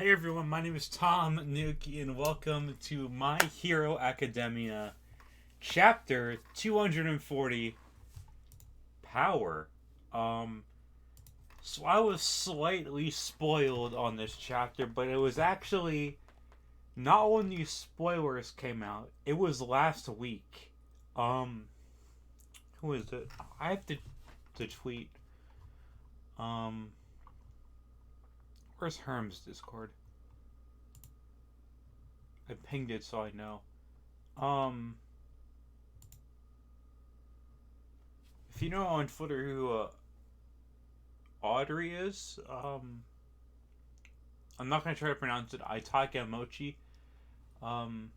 Hey everyone, my name is Tom Nuki, and welcome to My Hero Academia, Chapter 240, Power. Um, so I was slightly spoiled on this chapter, but it was actually not when these spoilers came out. It was last week. Um, who is it? I have to tweet. Um, where's Herm's Discord? I pinged it so I know. Um, if you know on Twitter who Audrey is. I'm not gonna try to pronounce it. Aitaka Mochi. Um,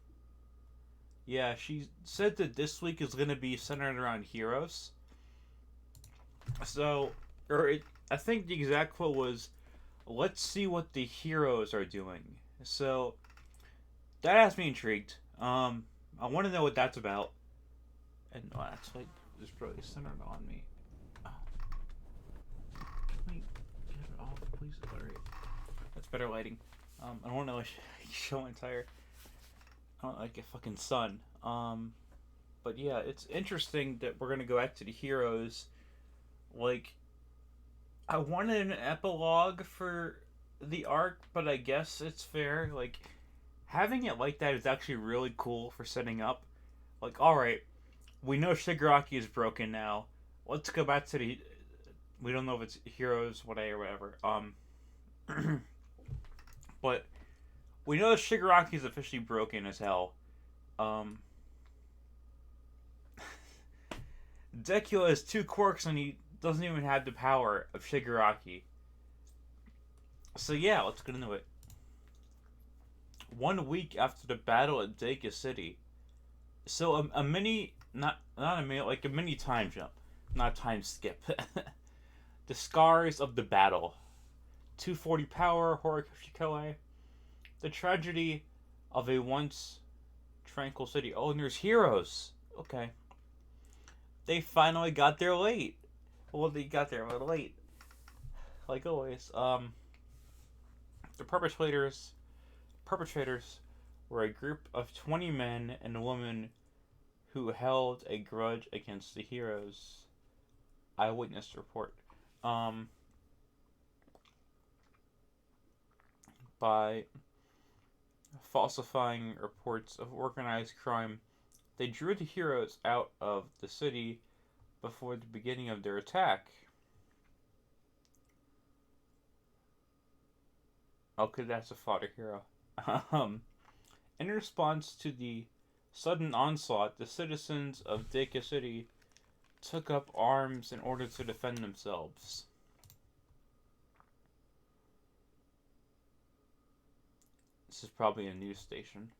yeah, she said that this week is gonna be centered around heroes. So, I think the exact quote was, "Let's see what the heroes are doing." So that has me intrigued. I want to know what that's about. And oh, actually, it's probably centered on me. Oh, can we get it off, please? Alright. That's better lighting. I don't want to show my entire. I don't like a fucking sun. But yeah, it's interesting that we're gonna go back to the heroes. Like, I wanted an epilogue for the arc, but I guess it's fair. Like, having it like that is actually really cool for setting up. Like, all right, we know Shigaraki is broken now. Let's go back to the. We don't know if it's heroes, whatever. But we know Shigaraki is officially broken as hell. Um, Deku has two quirks and he doesn't even have the power of Shigaraki. So yeah, let's get into it. 1 week after the battle at Deka City. So a mini, not a mini, like a mini time jump, not a time skip. The scars of the battle. 240 power, Horikoshi. The tragedy of a once tranquil city. Oh, and there's heroes. Okay. They finally got there late. Well, they got there a little late. Like always. The perpetrators were a group of 20 men and women who held a grudge against the heroes. Eyewitness report. Um, by falsifying reports of organized crime, they drew the heroes out of the city before the beginning of their attack. Okay, that's a fodder hero. Um, in response to the sudden onslaught, the citizens of Deka City took up arms in order to defend themselves. This is probably a news station.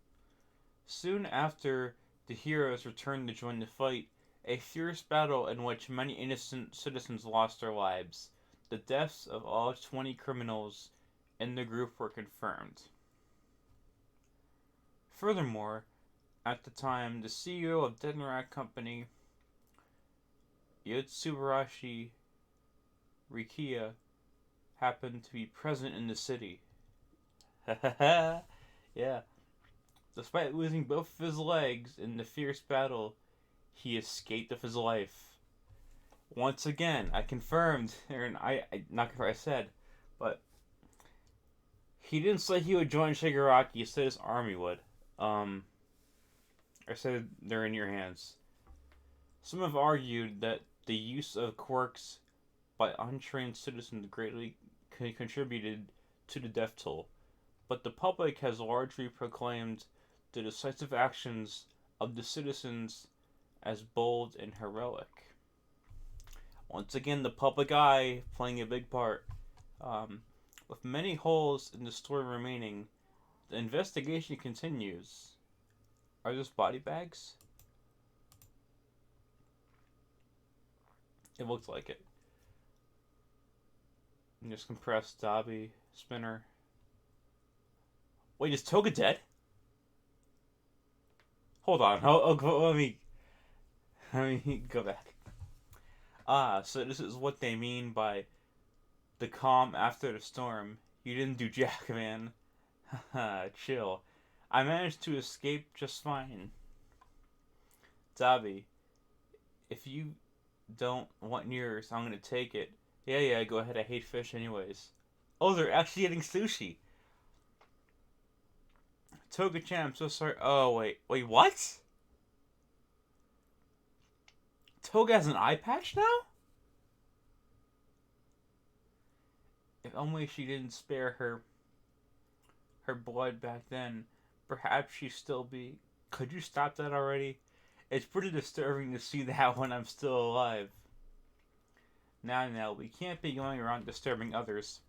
Soon after the heroes returned to join the fight, a fierce battle in which many innocent citizens lost their lives. The deaths of all 20 criminals in the group were confirmed. Furthermore, at the time, the CEO of Denrak Company, Yotsubarashi Rikiya, happened to be present in the city. Yeah. Despite losing both of his legs in the fierce battle, he escaped with his life. Once again, I confirmed, or I not confirmed, I said, but he didn't say he would join Shigaraki. He said his army would. I said they're in your hands. Some have argued that the use of quirks by untrained citizens greatly contributed to the death toll, but the public has largely proclaimed the decisive actions of the citizens as bold and heroic. Once again, the public eye playing a big part. With many holes in the story remaining, the investigation continues. Are those body bags? It looks like it. And just compressed Dobby, Spinner. Wait, is Toga dead? Hold on. Let me go back. So this is what they mean by the calm after the storm. You didn't do jack, man. Chill. I managed to escape just fine. Dabi, if you don't want yours, I'm gonna take it. Yeah, yeah, go ahead. I hate fish anyways. Oh, they're actually eating sushi. Toga-chan, I'm so sorry. Oh, wait. Wait, what? Toga has an eye patch now? If only she didn't spare her blood back then. Perhaps she'd still be. Could you stop that already? It's pretty disturbing to see that when I'm still alive. Now, we can't be going around disturbing others.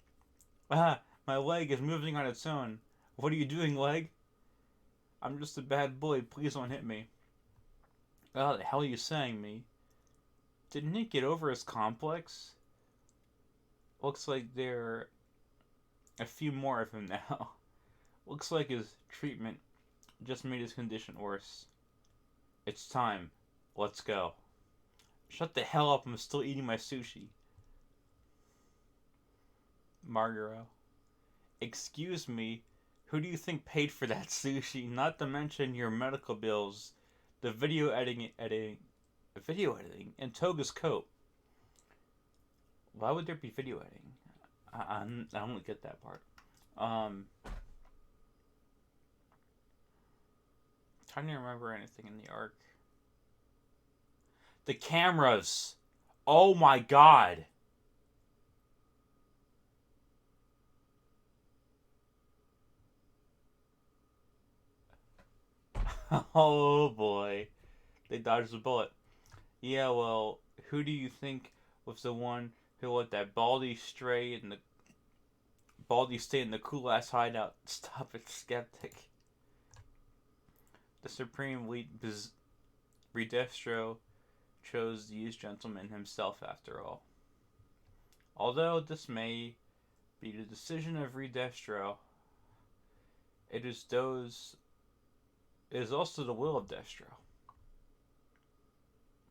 Ah, my leg is moving on its own. What are you doing, leg? I'm just a bad boy. Please don't hit me. Oh, the hell are you saying, me? Didn't he get over his complex? Looks like there are a few more of him now. Looks like his treatment just made his condition worse. It's time. Let's go. Shut the hell up, I'm still eating my sushi. Margaro. Excuse me, who do you think paid for that sushi? Not to mention your medical bills, the video editing, and Toga's coat. Why would there be video editing? I don't get that part. Trying to remember anything in the arc. The cameras. Oh my god. Oh boy. They dodged the bullet. Yeah, well, who do you think was the one who let that baldy stay in the cool ass hideout? Stop it, skeptic. The supreme lead Redestro chose these gentlemen himself after all. Although this may be the decision of Redestro, it is those it is also the will of Destro.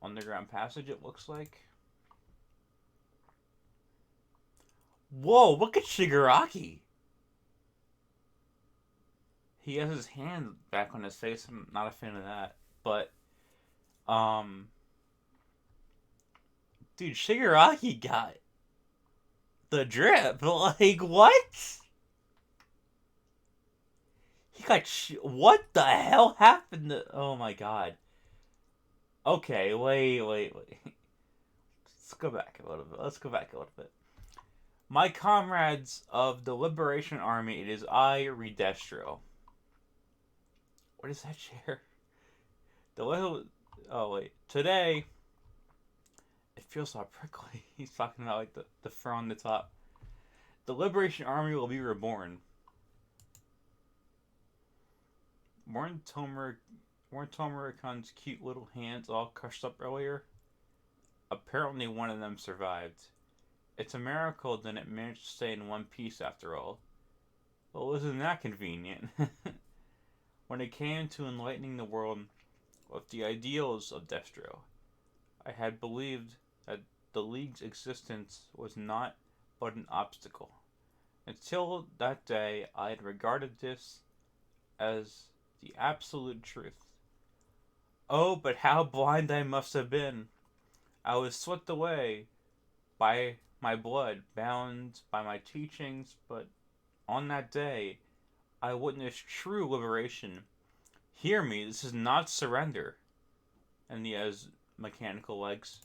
Underground passage it looks like. Whoa, look at Shigaraki! He has his hand back on his face. I'm not a fan of that. But, um, dude, Shigaraki got the drip. Like, what? He got what the hell happened to? Oh my god. Okay, wait. Let's go back a little bit. My comrades of the Liberation Army, it is I, Redestro. What is that chair? The little. Oh wait. Today, it feels so prickly. He's talking about like the fur on the top. The Liberation Army will be reborn. Weren't Tomurakan's cute little hands all crushed up earlier? Apparently one of them survived. It's a miracle that it managed to stay in one piece after all. Well, isn't that convenient? When it came to enlightening the world with the ideals of Destro, I had believed that the League's existence was not but an obstacle. Until that day, I had regarded this as the absolute truth. Oh, but how blind I must have been! I was swept away by my blood, bound by my teachings, but on that day, I witnessed true liberation. Hear me, this is not surrender. And he has mechanical legs.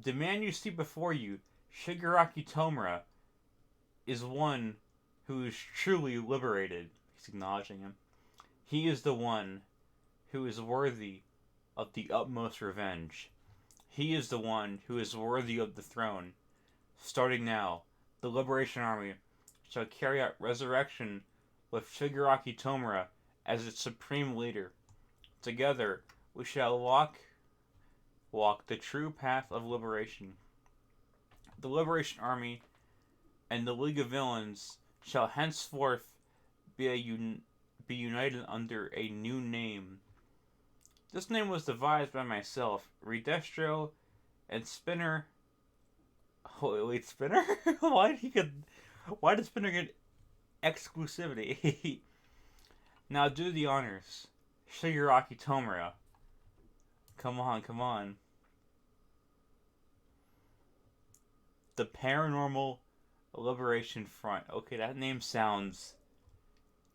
The man you see before you, Shigaraki Tomura, is one who is truly liberated. He's acknowledging him. He is the one who is worthy of the utmost revenge. He is the one who is worthy of the throne. Starting now, the Liberation Army shall carry out resurrection with Shigaraki Tomura as its supreme leader. Together, we shall walk the true path of liberation. The Liberation Army and the League of Villains shall henceforth be united under a new name. This name was devised by myself, Redestro, and Spinner. Oh, wait, Spinner? Why did Spinner get Exclusivity. Now do the honors. Shigaraki Tomura. Come on, come on. The Paranormal Liberation Front. Okay, that name sounds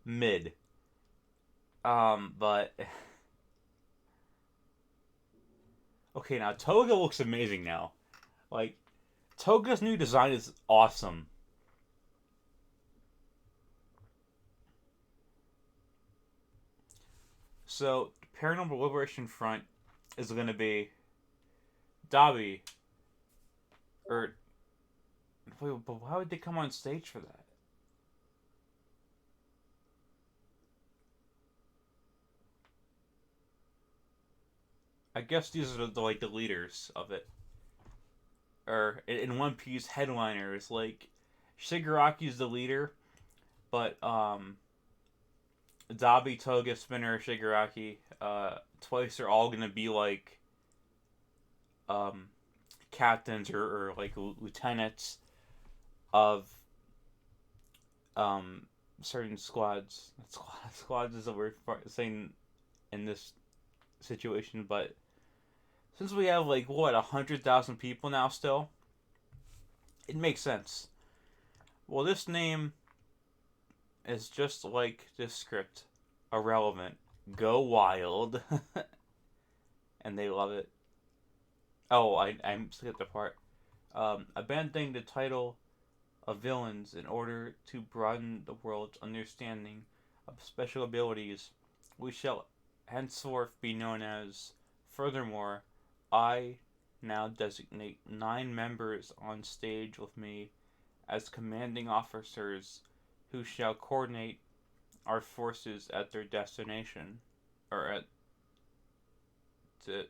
mid. But okay, now Toga looks amazing now. Like Toga's new design is awesome. So, Paranormal Liberation Front is going to be Dabi. Or, wait, but why would they come on stage for that? I guess these are like the leaders of it. Or, in One Piece, headliners. Like, Shigaraki's the leader, but, Dabi, Toga, Spinner, Shigaraki, Twice are all going to be like, um, captains or like lieutenants of um, certain squads. Squads is a word for saying in this situation, but since we have like what 100,000 people now, still, it makes sense. Well, this name is just like this script, irrelevant. Go wild, and they love it. Oh, I skipped the part. Abandoning the title of villains in order to broaden the world's understanding of special abilities, we shall henceforth be known as. Furthermore, I now designate 9 members on stage with me as commanding officers who shall coordinate our forces at their destination, or at the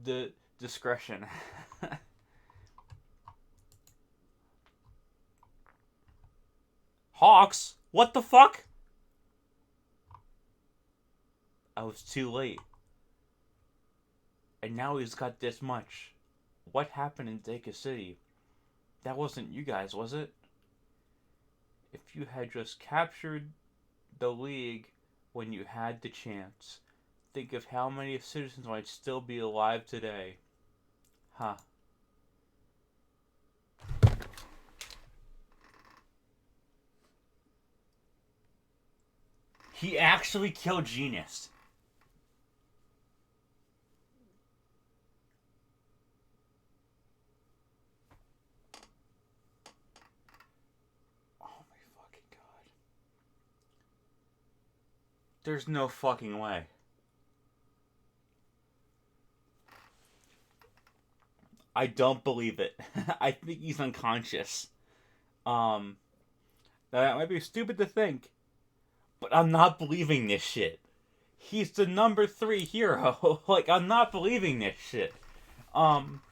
the discretion. Hawks? What the fuck? I was too late. And now he's got this much. What happened in Deka City? That wasn't you guys, was it? If you had just captured the League when you had the chance, think of how many citizens might still be alive today. Huh. He actually killed Genius. Oh my fucking god. There's no fucking way. I don't believe it. I think he's unconscious. Um, that might be stupid to think, but I'm not believing this shit. He's the number 3 hero. Like, I'm not believing this shit. Um,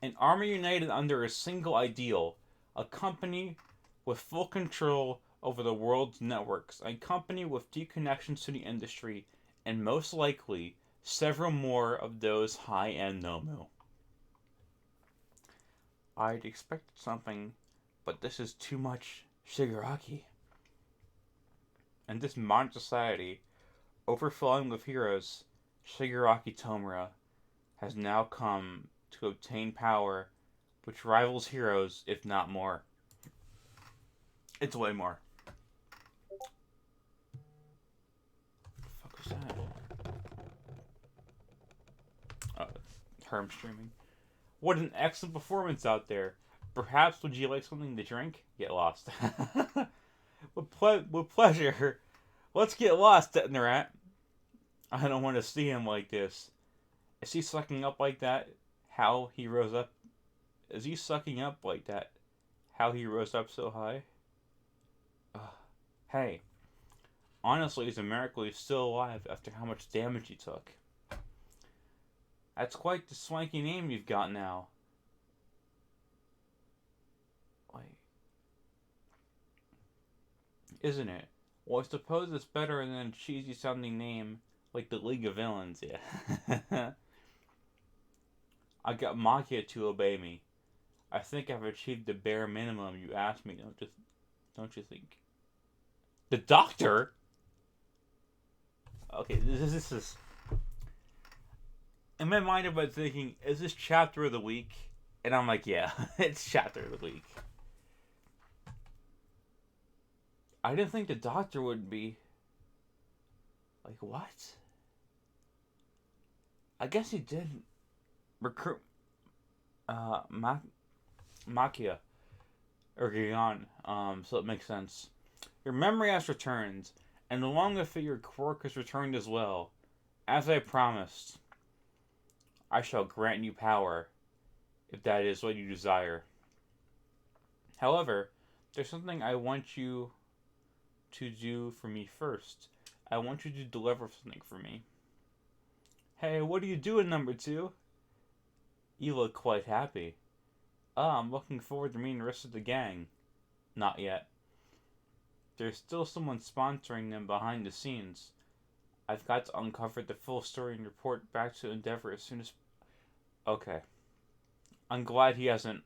an army united under a single ideal, a company with full control over the world's networks, a company with deep connections to the industry, and most likely several more of those high-end Nomu. I'd expected something, but this is too much Shigaraki. In this modern society, overflowing with heroes, Shigaraki Tomura has now come to obtain power which rivals heroes, if not more. It's way more. What the fuck was that? Herm streaming. What an excellent performance out there. Perhaps would you like something to drink? Get lost. with pleasure. Let's get lost, Etnarat. I don't want to see him like this. Is he sucking up like that? How he rose up? Is he sucking up like that? How he rose up so high? Hey, honestly, it's a miracle he's still alive after how much damage he took. That's quite the swanky name you've got now. Wait. Isn't it? Well, I suppose it's better than a cheesy sounding name like the League of Villains, yeah. I got Makia to obey me. I think I've achieved the bare minimum you asked me. Don't you think? The Doctor. Okay, this is in my mind. I've been thinking, is this chapter of the week? And I'm like, yeah, it's chapter of the week. I didn't think the Doctor would be. Like, what? I guess he did recruit Makia or Gion, so it makes sense. Your memory has returned, and along with it, your quirk has returned as well. As I promised, I shall grant you power, if that is what you desire. However, there's something I want you to do for me first. I want you to deliver something for me. Hey, what are you doing, number two? You look quite happy. I'm looking forward to meeting the rest of the gang. Not yet. There's still someone sponsoring them behind the scenes. I've got to uncover the full story and report back to Endeavor as soon as. Okay. I'm glad he hasn't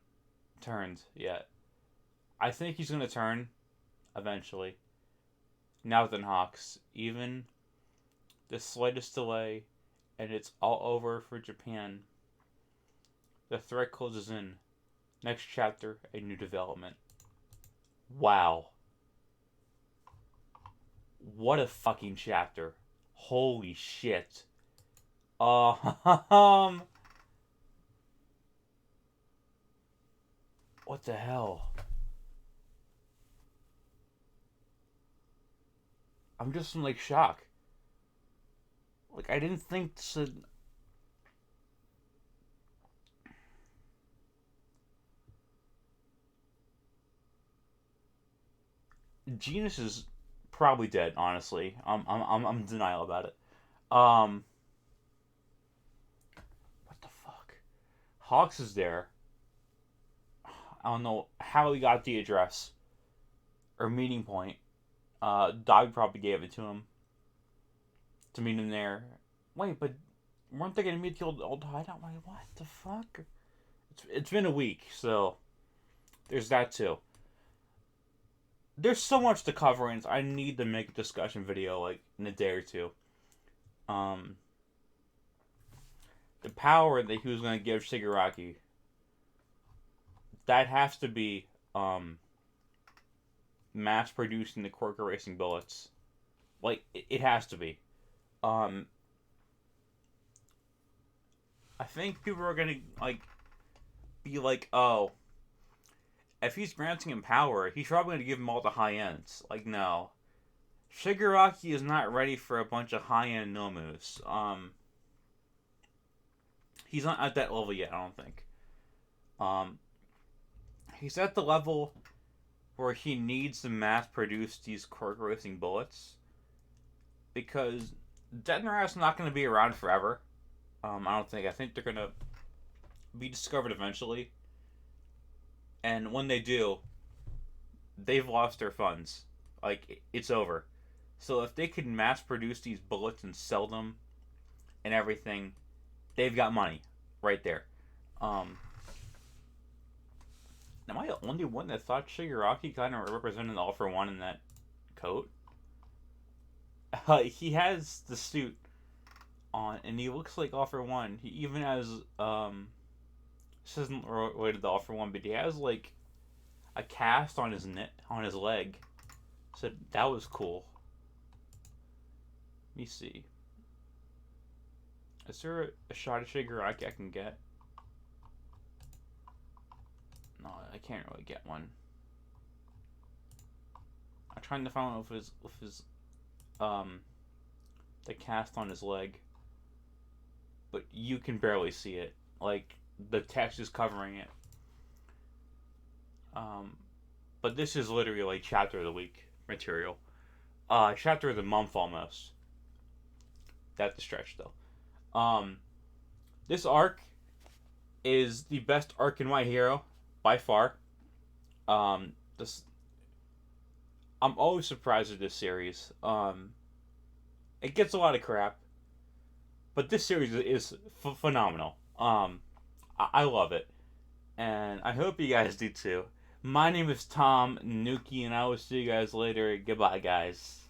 turned yet. I think he's gonna turn eventually. Now then, Hawks, even the slightest delay, and it's all over for Japan. The threat closes in. Next chapter, a new development. Wow. What a fucking chapter. Holy shit. Um. What the hell? I'm just in like shock. Like, I didn't think this would. Genus is probably dead, honestly. I'm in denial about it. Um. What the fuck? Hawks is there. I don't know how he got the address or meeting point. Dog probably gave it to him to meet him there. Wait, but weren't they gonna meet the old hideout? Wait, what the fuck? It's been a week, so there's that too. There's so much to cover, and I need to make a discussion video like in a day or two. Um, the power that he was gonna give Shigaraki, that has to be mass producing the Quirk erasing bullets. Like it has to be. Um, I think people are gonna like be like, oh, if he's granting him power, he's probably gonna give him all the high ends. Like, no, Shigaraki is not ready for a bunch of high end Nomus. He's not at that level yet. I don't think. Um, he's at the level where he needs to mass produce these Quirk racing bullets because Detonrat's not going to be around forever. I don't think. I think they're going to be discovered eventually. And when they do, they've lost their funds. Like, it's over. So if they can mass produce these bullets and sell them and everything, they've got money right there. Am I the only one that thought Shigaraki kind of represented All For One in that coat? He has the suit on, and he looks like All For One. He even has, this isn't related to All For One, but he has, like, a cast on on his leg. So that was cool. Let me see. Is there a shot of Shigaraki I can get? No, I can't really get one. I'm trying to find out with his the cast on his leg, but you can barely see it. Like the text is covering it. But this is literally like chapter of the week material. Chapter of the month almost. That's the stretch though. This arc is the best arc in My Hero by far. This I'm always surprised at this series. It gets a lot of crap, but this series is phenomenal. I love it. and I hope you guys do too. My name is Tom Nuki, and I will see you guys later. Goodbye, guys.